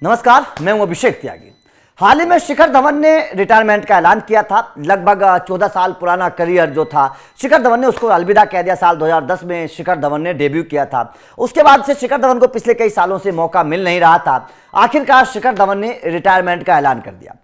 नमस्कार, मैं हूं अभिषेक त्यागी। हाल ही में शिखर धवन ने रिटायरमेंट का ऐलान किया था। लगभग 14 साल पुराना करियर जो था शिखर धवन ने उसको अलविदा कह दिया। साल 2010 में शिखर धवन ने डेब्यू किया था। उसके बाद से शिखर धवन को पिछले कई सालों से मौका मिल नहीं रहा था। आखिरकार शिखर धवन ने रिटायरमेंट का ऐलान कर दिया।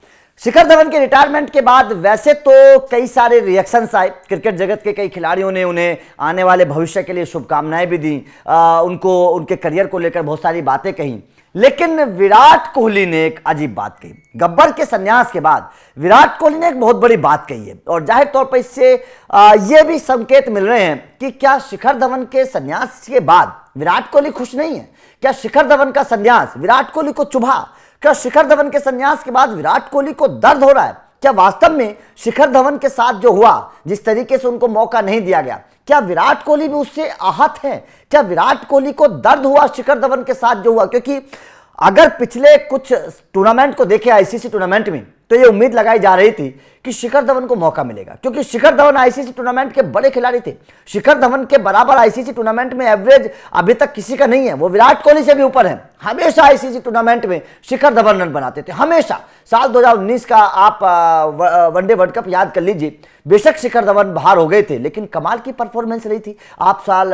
शिखर धवन के रिटायरमेंट के बाद वैसे तो कई सारे रिएक्शंस आए। क्रिकेट जगत के कई खिलाड़ियों ने उन्हें आने वाले भविष्य के लिए शुभकामनाएं भी दी, उनको उनके करियर को लेकर बहुत सारी बातें कही। लेकिन विराट कोहली ने एक अजीब बात कही। गब्बर के संन्यास के बाद विराट कोहली ने एक बहुत बड़ी बात कही है और जाहिर तौर पर इससे ये भी संकेत मिल रहे हैं कि क्या शिखर धवन के संन्यास के बाद विराट कोहली खुश नहीं है? क्या शिखर धवन का संन्यास विराट कोहली को चुभा? क्या शिखर धवन के संन्यास के बाद विराट कोहली को दर्द हो रहा है? क्या वास्तव में शिखर धवन के साथ जो हुआ, जिस तरीके से उनको मौका नहीं दिया गया, क्या विराट कोहली भी उससे आहत है? क्या विराट कोहली को दर्द हुआ शिखर धवन के साथ जो हुआ? क्योंकि अगर पिछले कुछ टूर्नामेंट को देखें, आईसीसी टूर्नामेंट में, तो ये उम्मीद लगाई जा रही थी कि शिखर धवन को मौका मिलेगा, क्योंकि शिखर धवन आईसीसी टूर्नामेंट के बड़े खिलाड़ी थे। शिखर धवन के बराबर आईसीसी टूर्नामेंट में एवरेज अभी तक किसी का नहीं है। वो विराट कोहली से भी ऊपर है। हमेशा आईसीसी टूर्नामेंट में शिखर धवन रन बनाते थे, हमेशा। साल 2019 का आप वनडे वर्ल्ड कप याद कर लीजिए। बेशक शिखर धवन बाहर हो गए थे, लेकिन कमाल की परफॉर्मेंस रही थी। आप साल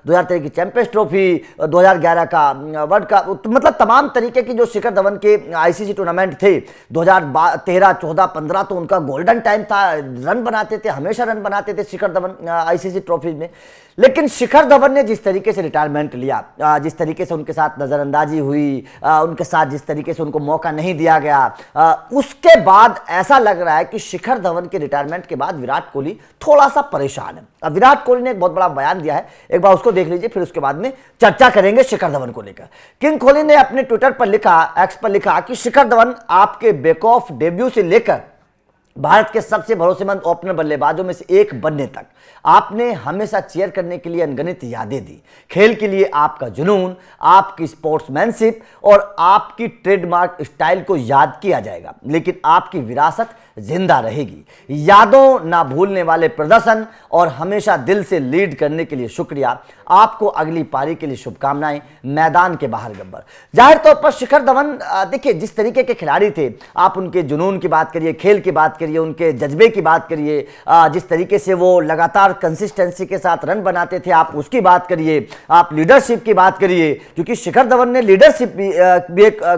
2013 की चैंपियंस ट्रॉफी, 2011 का वर्ल्ड कप, मतलब तमाम तरीके की जो शिखर धवन के आईसीसी टूर्नामेंट थे, 2013, 14, 15 तो उनका गोल्डन टाइम था। रन बनाते थे, हमेशा रन बनाते थे शिखर धवन आईसीसी ट्रॉफी में। लेकिन शिखर धवन ने जिस तरीके से रिटायरमेंट लिया, जिस तरीके से उनके साथ नजरअंदाजी हुई, उनके साथ जिस तरीके से उनको मौका नहीं दिया गया, उसके बाद ऐसा लग रहा है कि शिखर धवन के रिटायरमेंट के बाद विराट कोहली थोड़ा सा परेशान है। अब विराट कोहली ने एक बहुत बड़ा बयान दिया है, एक बार उसको देख लीजिए, फिर उसके बाद में चर्चा करेंगे शिखर धवन को लेकर। किंग कोहली ने अपने ट्विटर पर लिखा, एक्स पर लिखा कि शिखर धवन आपके बैक ऑफ डेब्यू से लेकर भारत के सबसे भरोसेमंद ओपनर बल्लेबाजों में से एक बनने तक आपने हमेशा चीयर करने के लिए अनगिनत यादें दी। खेल के लिए आपका जुनून, आपकी स्पोर्ट्समैनशिप और आपकी ट्रेडमार्क स्टाइल को याद किया जाएगा, लेकिन आपकी विरासत जिंदा रहेगी। यादों ना भूलने वाले प्रदर्शन और हमेशा दिल से लीड करने के लिए शुक्रिया। आपको अगली पारी के लिए शुभकामनाएं। मैदान के बाहर गब्बर। जाहिर तौर पर शिखर धवन, देखिए, जिस तरीके के खिलाड़ी थे, आप उनके जुनून की बात करिए, खेल की बात करिए, उनके जज्बे की बात करिए, जिस तरीके से वो लगातार कंसिस्टेंसी के साथ रन बनाते थे, आप उसकी बात करिए, आप लीडरशिप की बात करिए, क्योंकि शिखर धवन ने लीडरशिप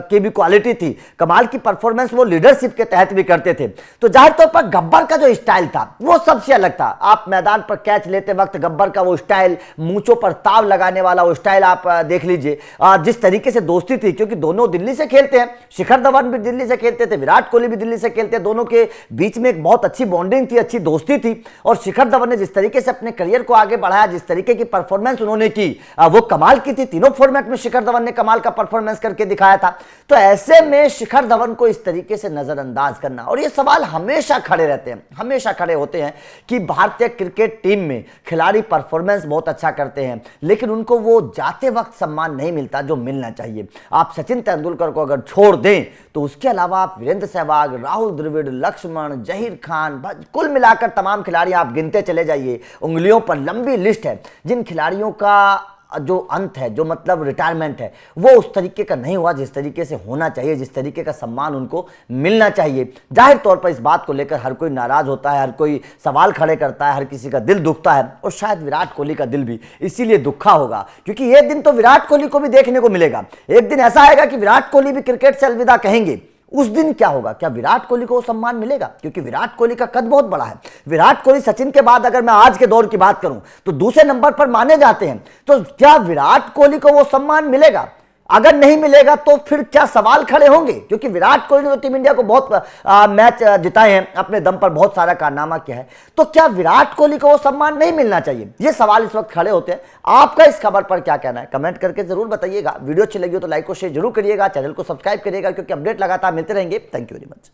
की भी क्वालिटी थी। कमाल की परफॉर्मेंस वो लीडरशिप के तहत भी करते थे। तो जाहिर तौर पर गब्बर का जो स्टाइल था वो सबसे अलग था। आप मैदान पर कैच लेते वक्त गब्बर का वो स्टाइल, मूंछों पर ताव लगाने वाला वो स्टाइल आप देख लीजिए। जिस तरीके से दोस्ती थी, क्योंकि दोनों दिल्ली से खेलते हैं, शिखर धवन भी दिल्ली से खेलते थे, विराट कोहली भी दिल्ली से खेलते हैं, दोनों के बीच में एक बहुत अच्छी बॉन्डिंग थी, अच्छी दोस्ती थी। और शिखर धवन ने जिस तरीके से अपने करियर को आगे बढ़ाया, जिस तरीके की परफॉर्मेंस उन्होंने की, वो कमाल की थी। तीनों फॉर्मेट में शिखर धवन ने कमाल का परफॉर्मेंस करके दिखाया था। तो ऐसे में शिखर धवन को इस तरीके से नजरअंदाज करना, और ये सवाल हमेशा खड़े रहते हैं, हमेशा खड़े होते हैं कि भारतीय क्रिकेट टीम में खिलाड़ी परफॉर्मेंस बहुत अच्छा करते हैं, लेकिन उनको वो जाते वक्त सम्मान नहीं मिलता जो मिलना चाहिए। आप सचिन तेंदुलकर को अगर छोड़ दें तो उसके अलावा आप वीरेंद्र सहवाग, राहुल द्रविड़, लक्ष्मण, जहीर खान, कुल मिलाकर तमाम खिलाड़ी आप गिनते चले जाइए, उंगलियों पर लंबी लिस्ट है, जिन खिलाड़ियों का जो अंत है, जो मतलब रिटायरमेंट है, वो उस तरीके का नहीं हुआ जिस तरीके से होना चाहिए, जिस तरीके का सम्मान उनको मिलना चाहिए। जाहिर तौर पर इस बात को लेकर हर कोई नाराज होता है, हर कोई सवाल खड़े करता है, हर किसी का दिल दुखता है, और शायद विराट कोहली का दिल भी इसीलिए दुखा होगा, क्योंकि ये दिन तो विराट कोहली को भी देखने को मिलेगा। एक दिन ऐसा आएगा कि विराट कोहली भी क्रिकेट से अलविदा कहेंगे। उस दिन क्या होगा? क्या विराट कोहली को सम्मान मिलेगा? क्योंकि विराट कोहली का कद बहुत बड़ा है। विराट कोहली सचिन के बाद अगर मैं आज के दौर की बात करूं तो दूसरे नंबर पर माने जाते हैं। तो क्या विराट कोहली को वो सम्मान मिलेगा? अगर नहीं मिलेगा तो फिर क्या सवाल खड़े होंगे? क्योंकि विराट कोहली ने तो टीम इंडिया को बहुत मैच जिताए हैं, अपने दम पर बहुत सारा कारनामा किया है। तो क्या विराट कोहली को वो सम्मान नहीं मिलना चाहिए? ये सवाल इस वक्त खड़े होते हैं। आपका इस खबर पर क्या कहना है? कमेंट करके जरूर बताइएगा। वीडियो अच्छी लगी हो तो लाइक और शेयर जरूर करिएगा, चैनल को सब्सक्राइब करिएगा, क्योंकि अपडेट लगातार मिलते रहेंगे। Thank you very much.